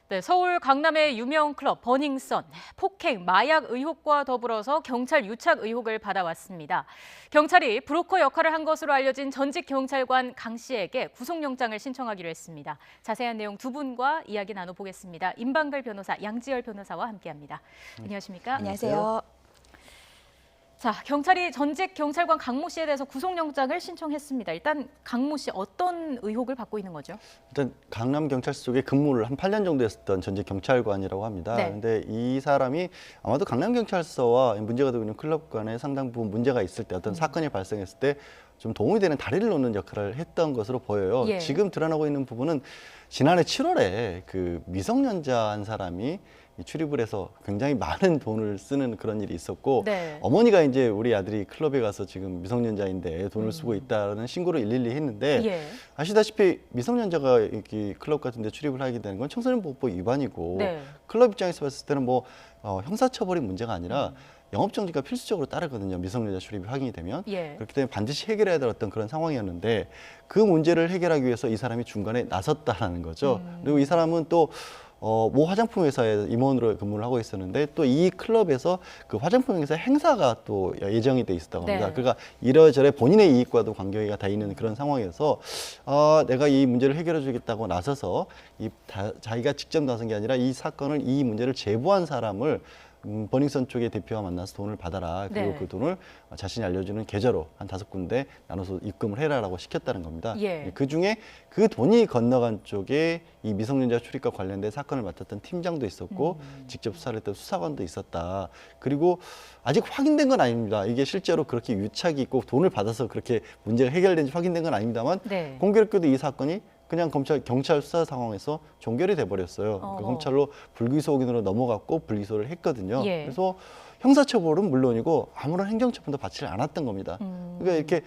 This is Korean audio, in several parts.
네, 서울 강남의 유명 클럽 버닝썬, 폭행, 마약 의혹과 더불어서 경찰 유착 의혹을 받아왔습니다. 경찰이 브로커 역할을 한 것으로 알려진 전직 경찰관 강 씨에게 구속영장을 신청하기로 했습니다. 자세한 내용 두 분과 이야기 나눠보겠습니다. 임방글 변호사, 양지열 변호사와 함께합니다. 안녕하십니까? 안녕하세요. 자, 경찰이 전직 경찰관 강모 씨에 대해서 구속영장을 신청했습니다. 일단 강모 씨 어떤 의혹을 받고 있는 거죠? 일단 강남경찰서 쪽에 근무를 한 8년 정도 했었던 전직 경찰관이라고 합니다. 네. 근데 이 사람이 아마도 강남경찰서와 문제가 되고 있는 클럽 간에 상당 부분 문제가 있을 때 어떤 사건이 발생했을 때 좀 도움이 되는 다리를 놓는 역할을 했던 것으로 보여요. 예. 지금 드러나고 있는 부분은 지난해 7월에 그 미성년자 한 사람이 출입을 해서 굉장히 많은 돈을 쓰는 그런 일이 있었고 네. 어머니가 이제 우리 아들이 클럽에 가서 지금 미성년자인데 돈을 쓰고 있다는 신고를 112 했는데 예. 아시다시피 미성년자가 이렇게 클럽 같은 데 출입을 하게 되는 건 청소년보호법 위반이고 네. 클럽 입장에서 봤을 때는 뭐 형사처벌이 문제가 아니라 영업정지가 필수적으로 따르거든요. 미성년자 출입이 확인이 되면. 예. 그렇기 때문에 반드시 해결해야 될 어떤 그런 상황이었는데 그 문제를 해결하기 위해서 이 사람이 중간에 나섰다라는 거죠. 그리고 이 사람은 또 모 화장품 회사에 임원으로 근무를 하고 있었는데 또 이 클럽에서 그 화장품 회사 행사가 또 예정이 돼 있었다고 합니다. 네. 그러니까 이러저러 본인의 이익과도 관계가 다 있는 그런 상황에서 내가 이 문제를 해결해 주겠다고 나서서 자기가 직접 나선 게 아니라 이 사건을 이 문제를 제보한 사람을 버닝썬 쪽의 대표와 만나서 돈을 받아라. 그리고 네. 그 돈을 자신이 알려주는 계좌로 한 5군데 나눠서 입금을 해라라고 시켰다는 겁니다. 예. 그 중에 그 돈이 건너간 쪽에 이 미성년자 출입과 관련된 사건을 맡았던 팀장도 있었고 직접 수사를 했던 수사관도 있었다. 그리고 아직 확인된 건 아닙니다. 이게 실제로 그렇게 유착이 있고 돈을 받아서 그렇게 문제가 해결된지 확인된 건 아닙니다만 네. 공교롭게도 이 사건이 그냥 경찰 수사 상황에서 종결이 돼버렸어요. 그러니까 검찰로 불기소 확인으로 넘어갔고 불기소를 했거든요. 예. 그래서 형사처벌은 물론이고 아무런 행정처분도 받지 않았던 겁니다. 그러니까 이렇게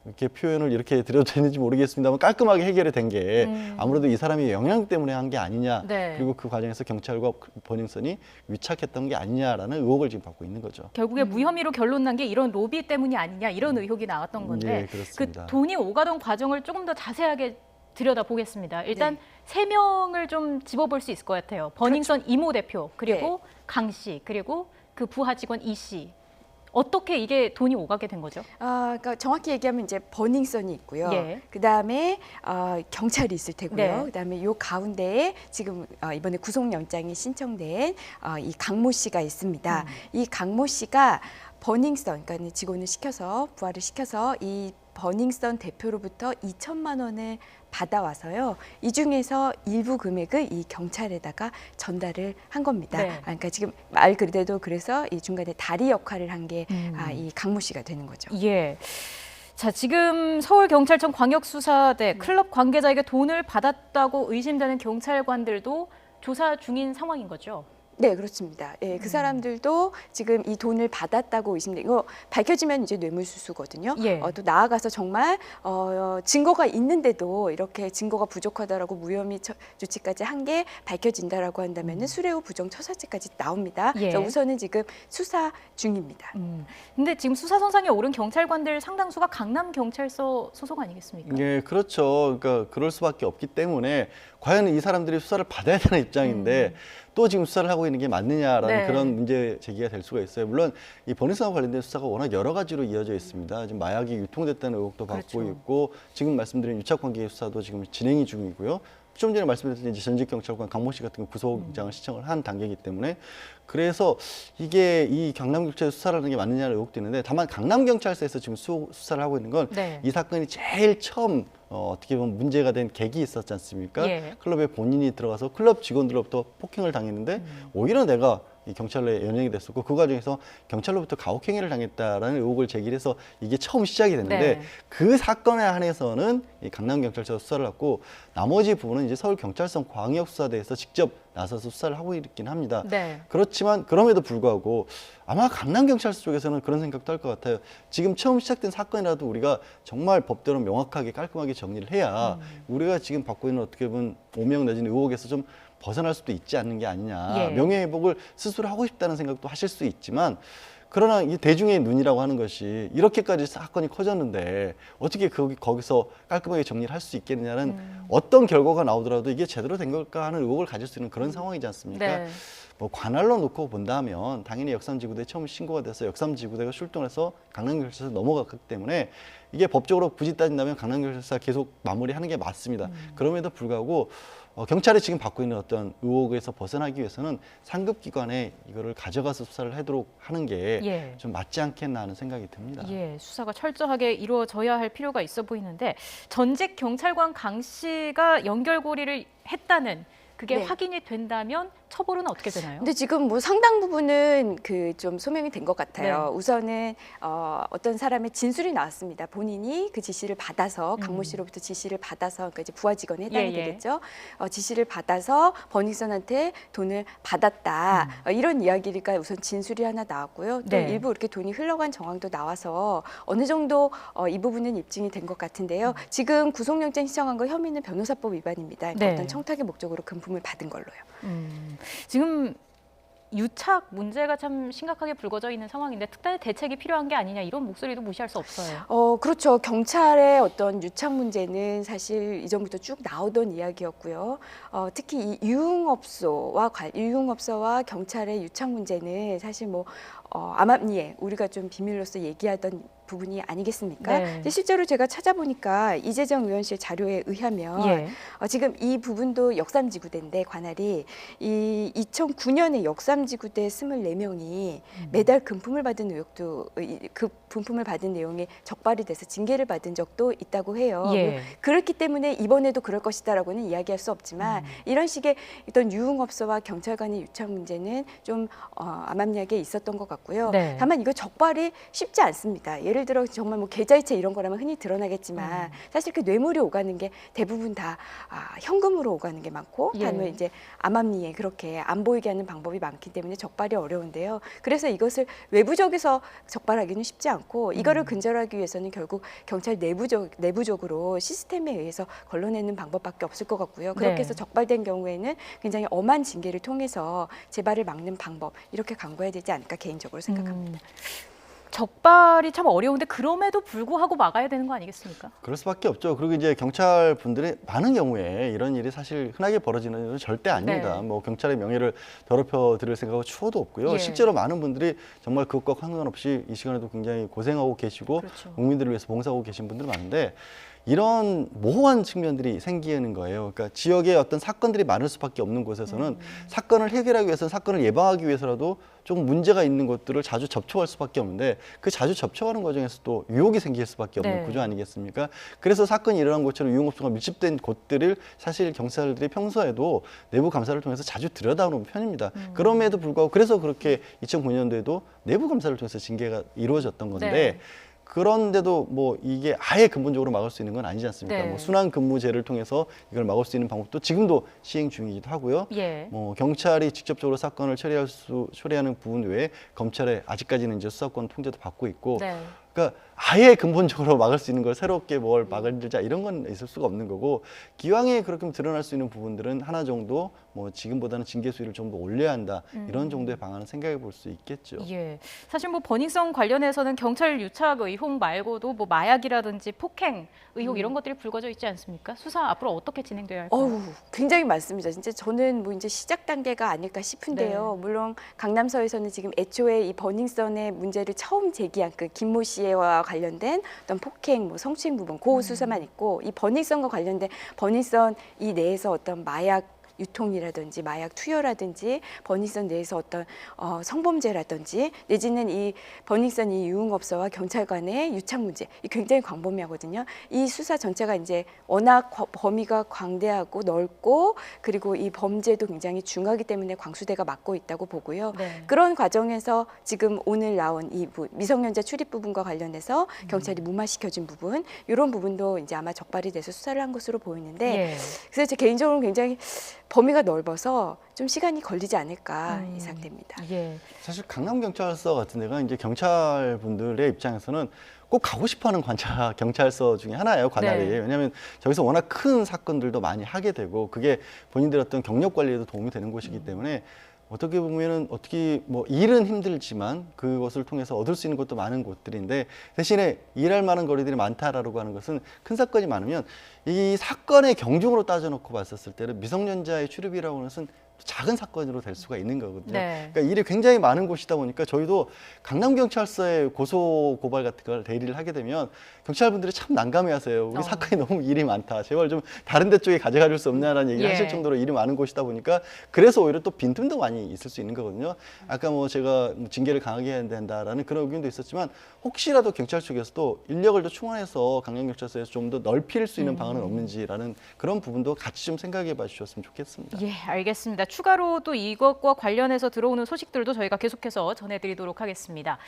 이렇게 표현을 이렇게 드려도 되는지 모르겠습니다만 깔끔하게 해결이 된 게 아무래도 이 사람이 영향 때문에 한 게 아니냐. 네. 그리고 그 과정에서 경찰과 버닝썬이 유착했던 게 아니냐라는 의혹을 지금 받고 있는 거죠. 결국에 무혐의로 결론 난 게 이런 로비 때문이 아니냐 이런 의혹이 나왔던 건데 예, 그렇습니다. 그 돈이 오가던 과정을 조금 더 자세하게 들여다보겠습니다. 일단 네. 세 명을 좀 집어볼 수 있을 것 같아요. 버닝썬 이모 대표 그리고 강 씨 그리고 그 부하 직원 이 씨. 어떻게 이게 돈이 오가게 된 거죠? 그러니까 정확히 얘기하면 이제 버닝썬이 있고요. 예. 그다음에 경찰이 있을 테고요. 네. 그다음에 요 가운데에 지금 이번에 구속영장이 신청된 이 강모 씨가 있습니다. 이 강모 씨가 버닝썬, 그러니까 직원을 시켜서 부하를 시켜서 이 버닝썬 대표로부터 2천만 원을 받아와서요. 이 중에서 일부 금액을 이 경찰에다가 전달을 한 겁니다. 네. 그러니까 지금 말 그대로 그래서 이 중간에 다리 역할을 한 게 이 강모 씨가 되는 거죠. 예. 자, 지금 서울경찰청 광역수사대 클럽 관계자에게 돈을 받았다고 의심되는 경찰관들도 조사 중인 상황인 거죠? 네, 그렇습니다. 예, 그 사람들도 지금 이 돈을 받았다고 의심돼. 이거 밝혀지면 이제 뇌물수수거든요. 예. 또 나아가서 정말 증거가 있는데도 이렇게 증거가 부족하다라고 무혐의 조치까지 한 게 밝혀진다라고 한다면은 수뢰후 부정처사죄까지 나옵니다. 예. 그래서 우선은 지금 수사 중입니다. 근데 지금 수사선상에 오른 경찰관들 상당수가 강남경찰서 소속 아니겠습니까? 예, 그렇죠. 그러니까 그럴 수밖에 없기 때문에 과연 이 사람들이 수사를 받아야 되는 입장인데 또 지금 수사를 하고 있는 게 맞느냐라는 네. 그런 문제 제기가 될 수가 있어요. 물론 이 버닝썬과 관련된 수사가 워낙 여러 가지로 이어져 있습니다. 지금 마약이 유통됐다는 의혹도 받고 그렇죠. 있고 지금 말씀드린 유착관계 수사도 지금 진행이 중이고요. 좀 전에 말씀드렸던 이제 전직 경찰관 강모 씨 같은 경우 구속영장을 신청을 한 단계이기 때문에 그래서 이게 이 강남경찰 수사라는 게 맞느냐는 의혹도 있는데 다만 강남경찰서에서 지금 수사를 하고 있는 건 이 네. 사건이 제일 처음 어떻게 보면 문제가 된 계기 있었지 않습니까? 예. 클럽에 본인이 들어가서 클럽 직원들로부터 폭행을 당했는데 오히려 내가 이 경찰로에 연행이 됐었고 그 과정에서 경찰로부터 가혹행위를 당했다라는 의혹을 제기해서 이게 처음 시작이 됐는데 네. 그 사건에 한해서는 이 강남경찰서 수사를 했고 나머지 부분은 이제 서울경찰청 광역수사대에서 직접 나서서 수사를 하고 있긴 합니다. 네. 그렇지만 그럼에도 불구하고 아마 강남경찰서 쪽에서는 그런 생각도 할 것 같아요. 지금 처음 시작된 사건이라도 우리가 정말 법대로 명확하게 깔끔하게 정리를 해야 우리가 지금 받고 있는 어떻게 보면 오명 내지는 의혹에서 좀 벗어날 수도 있지 않는 게 아니냐. 예. 명예회복을 스스로 하고 싶다는 생각도 하실 수 있지만 그러나 이 대중의 눈이라고 하는 것이 이렇게까지 사건이 커졌는데 어떻게 거기서 깔끔하게 정리를 할 수 있겠느냐는 어떤 결과가 나오더라도 이게 제대로 된 걸까 하는 의혹을 가질 수 있는 그런 상황이지 않습니까? 네. 뭐 관할로 놓고 본다면 당연히 역삼지구대에 처음 신고가 돼서 역삼지구대가 출동해서 강남경찰서 넘어갔기 때문에 이게 법적으로 굳이 따진다면 강남경찰서가 계속 마무리하는 게 맞습니다. 그럼에도 불구하고 경찰이 지금 받고 있는 어떤 의혹에서 벗어나기 위해서는 상급기관에 이거를 가져가서 수사를 하도록 하는 게 좀 예. 맞지 않겠나 하는 생각이 듭니다. 예, 수사가 철저하게 이루어져야 할 필요가 있어 보이는데 전직 경찰관 강 씨가 연결고리를 했다는 그게 네. 확인이 된다면 처벌은 어떻게 되나요? 근데 지금 뭐 상당 부분은 그 좀 소명이 된 것 같아요. 네. 우선은 어떤 사람의 진술이 나왔습니다. 본인이 그 지시를 받아서 강모 씨로부터 지시를 받아서 그러니까 이제 부하 직원에 해당이 되겠죠. 지시를 받아서 버닝썬한테 돈을 받았다. 이런 이야기가 우선 진술이 하나 나왔고요. 또 네. 일부 이렇게 돈이 흘러간 정황도 나와서 어느 정도 이 부분은 입증이 된 것 같은데요. 지금 구속영장 신청한 거 혐의는 변호사법 위반입니다. 그러니까 네. 어떤 청탁의 목적으로 금품을 받은 걸로요. 지금 유착 문제가 참 심각하게 불거져 있는 상황인데 특단의 대책이 필요한 게 아니냐 이런 목소리도 무시할 수 없어요. 그렇죠. 경찰의 어떤 유착 문제는 사실 이전부터 쭉 나오던 이야기였고요. 특히 이 유흥업소와 경찰의 유착 문제는 사실 뭐 암암리에 우리가 좀 비밀로서 얘기하던 부분이 아니겠습니까? 네. 근데 실제로 제가 찾아보니까 이재정 의원실 자료에 의하면 예. 지금 이 부분도 역삼지구대인데 관할이 이 2009년에 역삼지구대 24명이 매달 금품을 받은 의혹도 그 금품을 받은 내용이 적발이 돼서 징계를 받은 적도 있다고 해요. 예. 그렇기 때문에 이번에도 그럴 것이다라고는 이야기할 수 없지만 이런 식의 어떤 유흥업소와 경찰관의 유착 문제는 좀 암암리하게 있었던 것 같고요. 네. 다만 이거 적발이 쉽지 않습니다. 예를 들어 정말 뭐 계좌이체 이런 거라면 흔히 드러나겠지만 사실 그 뇌물이 오가는 게 대부분 다 현금으로 오가는 게 많고 예. 다음에 이제 암암리에 그렇게 안 보이게 하는 방법이 많기 때문에 적발이 어려운데요. 그래서 이것을 외부적에서 적발하기는 쉽지 않고 이거를 근절하기 위해서는 결국 경찰 내부적으로 시스템에 의해서 걸러내는 방법밖에 없을 것 같고요. 그렇게 네. 해서 적발된 경우에는 굉장히 엄한 징계를 통해서 재발을 막는 방법 이렇게 강구해야 되지 않을까 개인적으로 생각합니다. 적발이 참 어려운데 그럼에도 불구하고 막아야 되는 거 아니겠습니까? 그럴 수밖에 없죠. 그리고 이제 경찰 분들이 많은 경우에 이런 일이 사실 흔하게 벌어지는 일은 절대 아닙니다. 네. 뭐 경찰의 명예를 더럽혀 드릴 생각은 추호도 없고요. 예. 실제로 많은 분들이 정말 그것과 상관없이 이 시간에도 굉장히 고생하고 계시고 그렇죠. 국민들을 위해서 봉사하고 계신 분들 많은데 이런 모호한 측면들이 생기는 거예요. 그러니까 지역에 어떤 사건들이 많을 수밖에 없는 곳에서는 사건을 해결하기 위해서는 사건을 예방하기 위해서라도 조금 문제가 있는 것들을 자주 접촉할 수밖에 없는데 그 자주 접촉하는 과정에서 또 유혹이 생길 수밖에 없는 네. 구조 아니겠습니까? 그래서 사건이 일어난 곳처럼 유흥업소가 밀집된 곳들을 사실 경찰들이 평소에도 내부 감사를 통해서 자주 들여다보는 편입니다. 그럼에도 불구하고 그래서 그렇게 2009년도에도 내부 감사를 통해서 징계가 이루어졌던 건데 네. 그런데도 뭐 이게 아예 근본적으로 막을 수 있는 건 아니지 않습니까? 네. 뭐 순환 근무제를 통해서 이걸 막을 수 있는 방법도 지금도 시행 중이기도 하고요. 예. 뭐 경찰이 직접적으로 사건을 처리하는 부분 외에 검찰의 아직까지는 이제 수사권 통제도 받고 있고, 네. 그러니까 아예 근본적으로 막을 수 있는 걸 새롭게 뭘 막을자 이런 건 있을 수가 없는 거고 기왕에 그렇게 드러날 수 있는 부분들은 하나 정도 뭐 지금보다는 징계 수위를 좀 더 올려야 한다 이런 정도의 방안을 생각해 볼 수 있겠죠. 예. 사실 뭐 버닝썬 관련해서는 경찰 유착 의혹 말고도 뭐 마약이라든지 폭행 의혹 이런 것들이 불거져 있지 않습니까? 수사 앞으로 어떻게 진행돼야 할까요? 굉장히 많습니다. 진짜 저는 뭐 이제 시작 단계가 아닐까 싶은데요. 네. 물론 강남서에서는 지금 애초에 이 버닝썬의 문제를 처음 제기한 그 김모 씨와 관련된 어떤 폭행, 뭐 성추행 부분, 그 수사만 있고 이 버닝썬과 관련된 버닝썬 이 내에서 어떤 마약 유통이라든지 마약 투여라든지 버닝썬 내에서 어떤 성범죄라든지 내지는 이 버닝썬 이 유흥업소와 경찰관의 유착 문제 이 굉장히 광범위하거든요. 이 수사 전체가 이제 워낙 범위가 광대하고 넓고 그리고 이 범죄도 굉장히 중하기 때문에 광수대가 맡고 있다고 보고요. 네. 그런 과정에서 지금 오늘 나온 이 미성년자 출입 부분과 관련해서 경찰이 무마시켜준 부분 이런 부분도 이제 아마 적발이 돼서 수사를 한 것으로 보이는데 예. 그래서 제 개인적으로 굉장히 범위가 넓어서 좀 시간이 걸리지 않을까 예상됩니다. 예. 사실 강남경찰서 같은 데가 이제 경찰분들의 입장에서는 꼭 가고 싶어하는 경찰서 중에 하나예요, 관할이. 네. 왜냐하면 저기서 워낙 큰 사건들도 많이 하게 되고 그게 본인들의 어떤 경력 관리에도 도움이 되는 곳이기 때문에 어떻게 보면은 어떻게 뭐 일은 힘들지만 그것을 통해서 얻을 수 있는 것도 많은 곳들인데 대신에 일할 만한 거리들이 많다라고 하는 것은 큰 사건이 많으면 이 사건의 경중으로 따져놓고 봤었을 때는 미성년자의 출입이라고 하는 것은 작은 사건으로 될 수가 있는 거거든요. 네. 그러니까 일이 굉장히 많은 곳이다 보니까 저희도 강남경찰서에 고소 고발 같은 걸 대리를 하게 되면 경찰분들이 참 난감해하세요. 우리 사건이 너무 일이 많다. 제발 좀 다른 데 쪽에 가져가 줄 수 없냐라는 얘기를 예. 하실 정도로 일이 많은 곳이다 보니까 그래서 오히려 또 빈틈도 많이 있을 수 있는 거거든요. 아까 뭐 제가 징계를 강하게 해야 된다라는 그런 의견도 있었지만 혹시라도 경찰 쪽에서도 인력을 더 충원해서 강남경찰서에서 좀 더 넓힐 수 있는 방안은 없는지라는 그런 부분도 같이 좀 생각해 봐 주셨으면 좋겠습니다. 예, 알겠습니다. 추가로 또 이것과 관련해서 들어오는 소식들도 저희가 계속해서 전해드리도록 하겠습니다.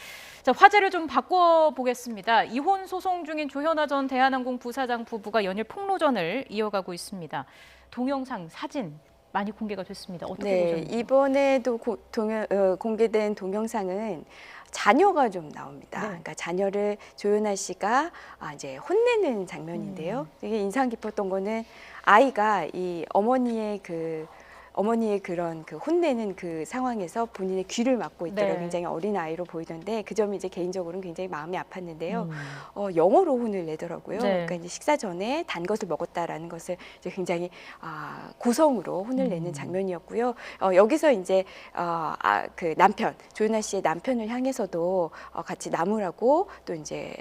자, 화제를 좀 바꿔보겠습니다. 이혼 소송 중인 조현아 전 대한항공 부사장 부부가 연일 폭로전을 이어가고 있습니다. 동영상, 사진 많이 공개가 됐습니다. 어떻게 네, 보셨나요? 이번에도 공개된 동영상은 자녀가 좀 나옵니다. 네. 그러니까 자녀를 조연아 씨가 이제 혼내는 장면인데요. 되게 인상 깊었던 거는 아이가 이 어머니의 그런 그 혼내는 그 상황에서 본인의 귀를 막고 있더라고요. 네. 굉장히 어린 아이로 보이던데 그 점이 이제 개인적으로는 굉장히 마음이 아팠는데요. 영어로 혼을 내더라고요. 네. 그러니까 이제 식사 전에 단 것을 먹었다라는 것을 이제 굉장히 고성으로 혼을 내는 장면이었고요. 여기서 이제 그 남편 조연아 씨의 남편을 향해서도 같이 나무라고 또 이제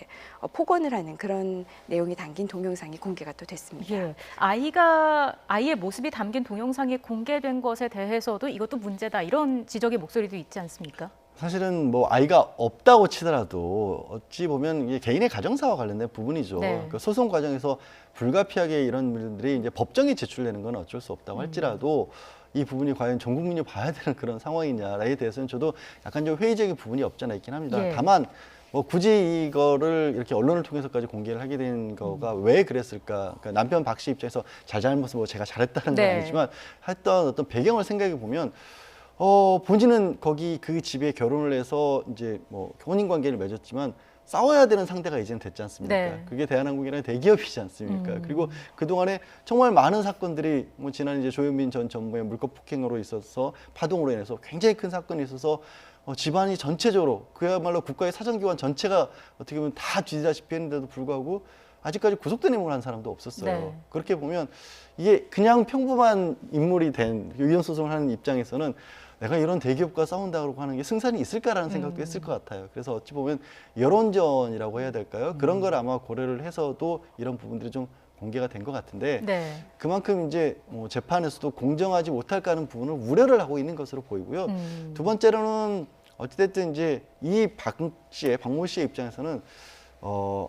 폭언을 하는 그런 내용이 담긴 동영상이 공개가 또 됐습니다. 예, 아이의 모습이 담긴 동영상이 공개된 것에 대해서도 이것도 문제다 이런 지적의 목소리도 있지 않습니까? 사실은 뭐 아이가 없다고 치더라도 어찌 보면 이게 개인의 가정사와 관련된 부분이죠. 네. 그 소송 과정에서 불가피하게 이런 일들이 이제 법정에 제출되는 건 어쩔 수 없다고 할지라도 이 부분이 과연 전 국민이 봐야 되는 그런 상황이냐에 대해서는 저도 약간 좀 회의적인 부분이 없지 않아 있긴 합니다. 예. 다만 뭐 굳이 이거를 이렇게 언론을 통해서까지 공개를 하게 된 거가 왜 그랬을까? 그러니까 남편 박 씨 입장에서 잘잘못은 뭐 제가 잘했다는 건 네. 아니지만 했던 어떤 배경을 생각해 보면 본인은 거기 그 집에 결혼을 해서 이제 뭐 혼인 관계를 맺었지만 싸워야 되는 상대가 이제는 됐지 않습니까? 네. 그게 대한항공이라는 대기업이지 않습니까? 그리고 그동안에 정말 많은 사건들이 뭐 지난 이제 조현민 전 전무의 물컵 폭행으로 있어서 파동으로 인해서 굉장히 큰 사건이 있어서 집안이 전체적으로 그야말로 국가의 사정기관 전체가 어떻게 보면 다 뒤지다시피 했는데도 불구하고 아직까지 구속된 인물을 한 사람도 없었어요. 네. 그렇게 보면 이게 그냥 평범한 인물이 된 이혼 소송을 하는 입장에서는 내가 이런 대기업과 싸운다고 하는 게 승산이 있을까라는 생각도 했을 것 같아요. 그래서 어찌 보면 여론전이라고 해야 될까요? 그런 걸 아마 고려를 해서도 이런 부분들이 좀 공개가 된 것 같은데 네. 그만큼 이제 뭐 재판에서도 공정하지 못할까 하는 부분을 우려를 하고 있는 것으로 보이고요. 두 번째로는 어찌됐든 이제 이 박모 씨의 입장에서는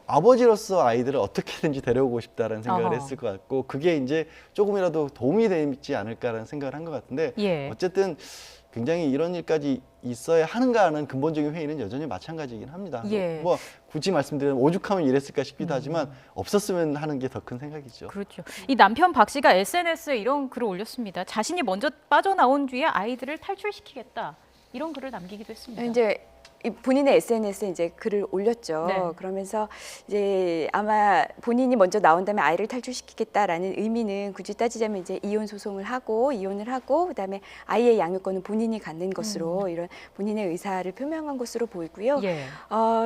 아버지로서 아이들을 어떻게든지 데려오고 싶다라는 생각을 어허. 했을 것 같고 그게 이제 조금이라도 도움이 되지 않을까라는 생각을 한 것 같은데 예. 어쨌든 굉장히 이런 일까지 있어야 하는가 하는 근본적인 회의는 여전히 마찬가지이긴 합니다. 예. 뭐 굳이 말씀드리면 오죽하면 이랬을까 싶기도 하지만 없었으면 하는 게 더 큰 생각이죠. 그렇죠. 이 남편 박 씨가 SNS에 이런 글을 올렸습니다. 자신이 먼저 빠져나온 뒤에 아이들을 탈출시키겠다. 이런 글을 남기기도 했습니다. 이제 본인의 SNS에 이제 글을 올렸죠. 네. 그러면서 이제 아마 본인이 먼저 나온 다음에 아이를 탈출시키겠다라는 의미는 굳이 따지자면 이제 이혼을 하고 그다음에 아이의 양육권은 본인이 갖는 것으로 이런 본인의 의사를 표명한 것으로 보이고요. 예.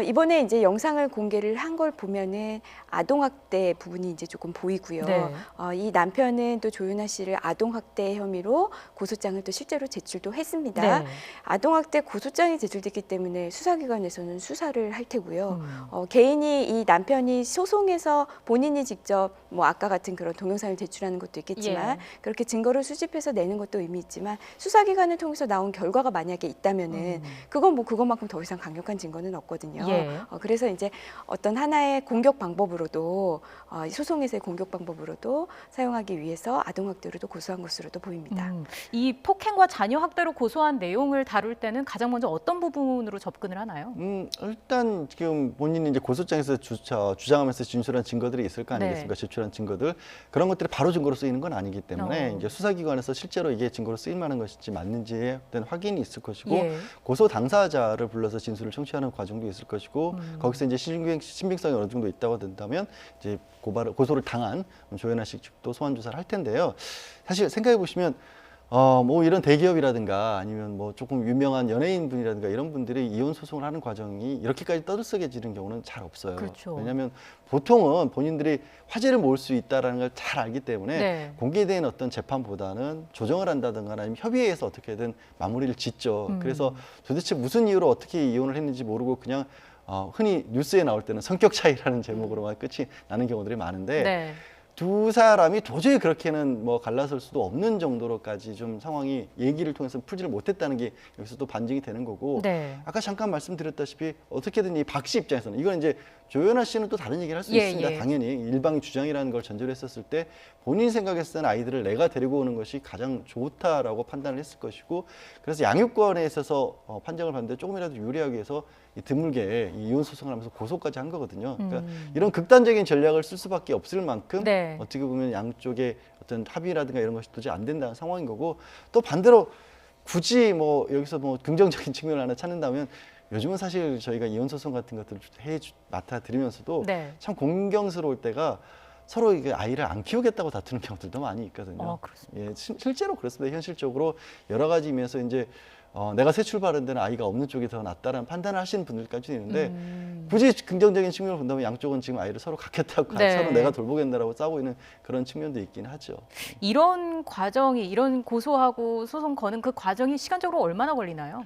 이번에 이제 영상을 공개를 한 걸 보면은 아동학대 부분이 이제 조금 보이고요. 네. 이 남편은 또 조윤아 씨를 아동학대 혐의로 고소장을 또 실제로 제출도 했습니다. 네. 아동학대 고소장이 제출됐기 때문에 수사기관에서는 수사를 할 테고요. 개인이 이 남편이 소송에서 본인이 직접 뭐 아까 같은 그런 동영상을 제출하는 것도 있겠지만 예. 그렇게 증거를 수집해서 내는 것도 의미 있지만 수사기관을 통해서 나온 결과가 만약에 있다면은 그건 뭐 그것만큼 더 이상 강력한 증거는 없거든요. 예. 그래서 이제 어떤 하나의 공격 방법으로도 소송에서의 공격 방법으로도 사용하기 위해서 아동학대로도 고소한 것으로도 보입니다. 이 폭행과 자녀 학대로 고소한 내용을 다룰 때는 가장 먼저 어떤 부분으로 접근을 하나요? 일단 지금 본인이 이제 고소장에서 주장하면서 진술한 증거들이 있을 거 아니겠습니까? 네. 제출한 증거들 그런 것들이 바로 증거로 쓰이는 건 아니기 때문에 어. 이제 수사기관에서 실제로 이게 증거로 쓰일 만한 것인지 맞는지에 대한 확인이 있을 것이고 예. 고소 당사자를 불러서 진술을 청취하는 과정도 있을 것이고 거기서 이제 신빙성이 어느 정도 있다고 된다면 이제 고소를 당한 조현아 씨 측도 소환 조사를 할 텐데요. 사실 생각해 보시면 뭐 이런 대기업이라든가 아니면 뭐 조금 유명한 연예인 분이라든가 이런 분들이 이혼 소송을 하는 과정이 이렇게까지 떠들썩해지는 경우는 잘 없어요. 그렇죠. 왜냐하면 보통은 본인들이 화제를 모을 수 있다는 걸 잘 알기 때문에 네. 공개된 어떤 재판보다는 조정을 한다든가 아니면 협의해서 어떻게든 마무리를 짓죠. 그래서 도대체 무슨 이유로 어떻게 이혼을 했는지 모르고 그냥 흔히 뉴스에 나올 때는 성격 차이라는 제목으로만 끝이 나는 경우들이 많은데 네. 두 사람이 도저히 그렇게는 뭐 갈라설 수도 없는 정도로까지 좀 상황이 얘기를 통해서 풀지를 못했다는 게 여기서 또 반증이 되는 거고 네. 아까 잠깐 말씀드렸다시피 어떻게든 이 박 씨 입장에서는 이건 이제 조연아 씨는 또 다른 얘기를 할 수 예, 있습니다. 예. 당연히 일방의 주장이라는 걸 전제로 했었을 때 본인 생각했을 때는 아이들을 내가 데리고 오는 것이 가장 좋다라고 판단을 했을 것이고 그래서 양육권에 있어서 판정을 받는데 조금이라도 유리하기 위해서 이 드물게 이 이혼 소송을 하면서 고소까지 한 거거든요. 그러니까 이런 극단적인 전략을 쓸 수밖에 없을 만큼 네. 어떻게 보면 양쪽의 어떤 합의라든가 이런 것이 도저히 안 된다는 상황인 거고 또 반대로 굳이 뭐 여기서 뭐 긍정적인 측면을 하나 찾는다면 요즘은 사실 저희가 이혼 소송 같은 것들을 맡아 드리면서도 네. 참 공경스러울 때가 서로 이게 아이를 안 키우겠다고 다투는 경우들도 많이 있거든요. 그렇습니다. 예, 실제로 그렇습니다. 현실적으로 여러 가지 면에서 이제 내가 새 출발한 데는 아이가 없는 쪽이 더 낫다라는 판단을 하시는 분들까지 있는데 굳이 긍정적인 측면을 본다면 양쪽은 지금 아이를 서로 갖겠다고 네. 서로 내가 돌보겠다라고 싸우고 있는 그런 측면도 있긴 하죠. 이런 과정이 이런 고소하고 소송 거는 그 과정이 시간적으로 얼마나 걸리나요?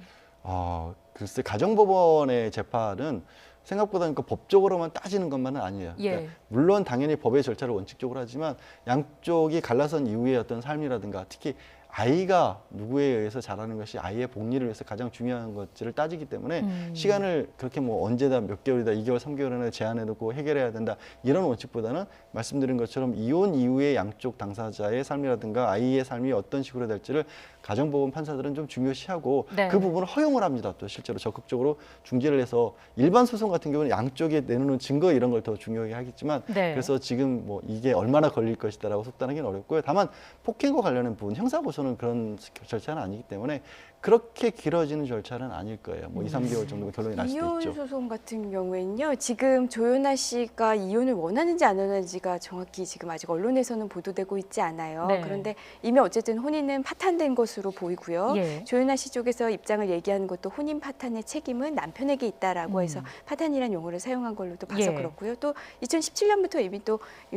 글쎄 가정법원의 재판은 생각보다 그러니까 법적으로만 따지는 것만은 아니에요. 예. 그러니까 물론 당연히 법의 절차를 원칙적으로 하지만 양쪽이 갈라선 이후의 어떤 삶이라든가 특히 아이가 누구에 의해서 자라는 것이 아이의 복리를 위해서 가장 중요한 것들을 따지기 때문에 시간을 그렇게 뭐 언제다 몇 개월이다 2개월 3개월 안에 제한해 놓고 해결해야 된다 이런 원칙보다는 말씀드린 것처럼 이혼 이후의 양쪽 당사자의 삶이라든가 아이의 삶이 어떤 식으로 될지를 가정법원 판사들은 좀 중요시하고 네. 그 부분을 허용을 합니다. 또 실제로 적극적으로 중재를 해서 일반 소송 같은 경우는 양쪽에 내놓는 증거 이런 걸 더 중요하게 하겠지만 네. 그래서 지금 뭐 이게 얼마나 걸릴 것이다라고 속단하기는 어렵고요. 다만 폭행과 관련된 부분 형사고소는 그런 절차는 아니기 때문에 그렇게 길어지는 절차는 아닐 거예요. 뭐 2, 3개월 정도면 결론이 날 수도 이혼 있죠. 소송 같은 경우에는요. 지금 조연아 씨가 이혼을 원하는지 안 원하는지가 정확히 지금 아직 언론에서는 보도되고 있지 않아요. 네. 그런데 이미 어쨌든 혼인은 파탄된 것으로 보이고요. 예. 조연아 씨 쪽에서 입장을 얘기하는 것도 혼인 파탄의 책임은 남편에게 있다라고 해서 파탄이라는 용어를 사용한 걸로도 봐서 예. 그렇고요. 또 2017년부터 이미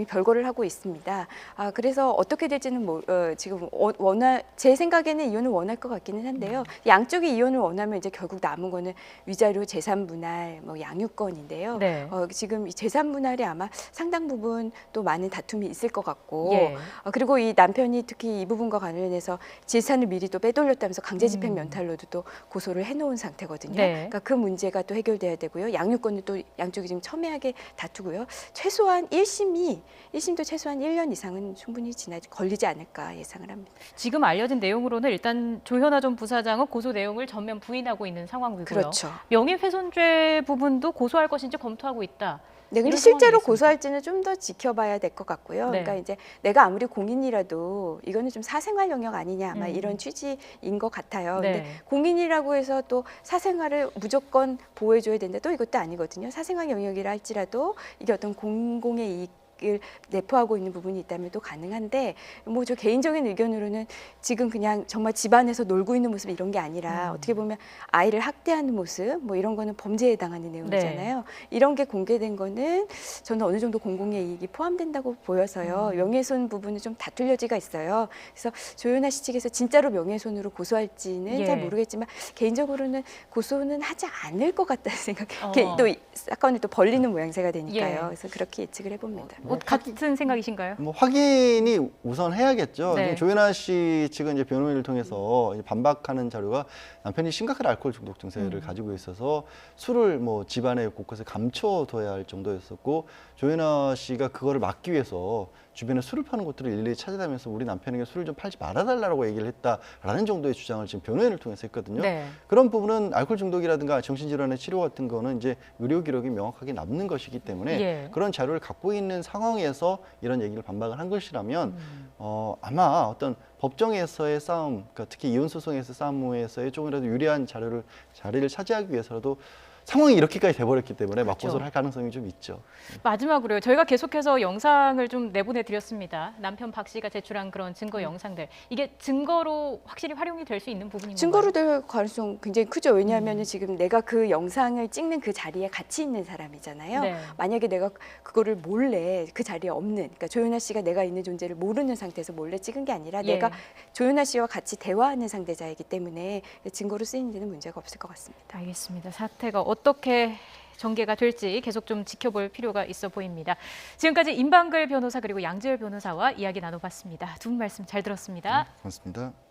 별거를 하고 있습니다. 그래서 어떻게 될지는 지금 제 생각에는 이혼을 원할 것 같기는 한데요. 양쪽이 이혼을 원하면 이제 결국 남은 거는 위자료, 재산 분할, 뭐 양육권인데요. 네. 지금 이 재산 분할이 아마 상당 부분 또 많은 다툼이 있을 것 같고, 예. 그리고 이 남편이 특히 이 부분과 관련해서 재산을 미리 또 빼돌렸다면서 강제집행 면탈로도 또 고소를 해놓은 상태거든요. 네. 그러니까 그 문제가 또 해결돼야 되고요. 양육권은 또 양쪽이 지금 첨예하게 다투고요. 최소한 1심도 최소한 1년 이상은 충분히 걸리지 않을까 예상을 합니다. 지금 알려진 내용으로는 일단 조현아 전 부사장은 고소 내용을 전면 부인하고 있는 상황이고요. 그렇죠. 명예훼손죄 부분도 고소할 것인지 검토하고 있다. 네, 근데 이런 실제로 상황이 고소할지는 좀 더 지켜봐야 될 것 같고요. 네. 그러니까 이제 내가 아무리 공인이라도 이거는 좀 사생활 영역 아니냐 아마 이런 취지인 것 같아요. 네. 근데 공인이라고 해서 또 사생활을 무조건 보호해줘야 된다. 또 이것도 아니거든요. 사생활 영역이라 할지라도 이게 어떤 공공의 이익을 내포하고 있는 부분이 있다면 또 가능한데 뭐 저 개인적인 의견으로는 지금 그냥 정말 집안에서 놀고 있는 모습 이런 게 아니라 어떻게 보면 아이를 학대하는 모습 뭐 이런 거는 범죄에 해당하는 내용이잖아요. 이런 게 공개된 거는 저는 어느 정도 공공의 이익이 포함된다고 보여서요. 명예훼손 부분은 좀 다툴 여지가 있어요. 그래서 조연아 씨 측에서 진짜로 명예훼손으로 고소할지는 예. 잘 모르겠지만 개인적으로는 고소는 하지 않을 것 같다는 생각. 어. 또 이 사건을 또 벌리는 모양새가 되니까요. 예. 그래서 그렇게 예측을 해봅니다. 같은 생각이신가요? 뭐 확인이 우선 해야겠죠. 네. 지금 조연아 씨 측은 이제 변호인을 통해서 이제 반박하는 자료가 남편이 심각한 알코올 중독 증세를 가지고 있어서 술을 뭐 집안에 곳곳에 감춰둬야 할 정도였었고 조연아 씨가 그거를 막기 위해서 주변에 술을 파는 곳들을 일일이 찾아다니면서 우리 남편에게 술을 좀 팔지 말아달라고 얘기를 했다라는 정도의 주장을 지금 변호인을 통해서 했거든요. 네. 그런 부분은 알코올 중독이라든가 정신질환의 치료 같은 거는 이제 의료 기록이 명확하게 남는 것이기 때문에 예. 그런 자료를 갖고 있는 상황에서 이런 얘기를 반박을 한 것이라면 아마 어떤 법정에서의 싸움, 그러니까 특히 이혼 소송에서 싸움에서의 조금이라도 유리한 자리를 차지하기 위해서라도 상황이 이렇게까지 돼버렸기 때문에 그렇죠. 맞고소를 할 가능성이 좀 있죠. 마지막으로요. 저희가 계속해서 영상을 좀 내보내 드렸습니다. 남편 박 씨가 제출한 그런 증거 영상들. 이게 증거로 확실히 활용이 될 수 있는 부분인가요? 증거로 될 가능성 굉장히 크죠. 왜냐하면 지금 내가 그 영상을 찍는 그 자리에 같이 있는 사람이잖아요. 네. 만약에 내가 그거를 몰래 그 자리에 없는, 그러니까 조윤아 씨가 내가 있는 존재를 모르는 상태에서 몰래 찍은 게 아니라 예. 내가 조윤아 씨와 같이 대화하는 상대자이기 때문에 증거로 쓰이는 데는 문제가 없을 것 같습니다. 알겠습니다. 사태가 어떻게 전개가 될지 계속 좀 지켜볼 필요가 있어 보입니다. 지금까지 임방글 변호사 그리고 양지열 변호사와 이야기 나눠봤습니다. 두 분 말씀 잘 들었습니다. 고맙습니다.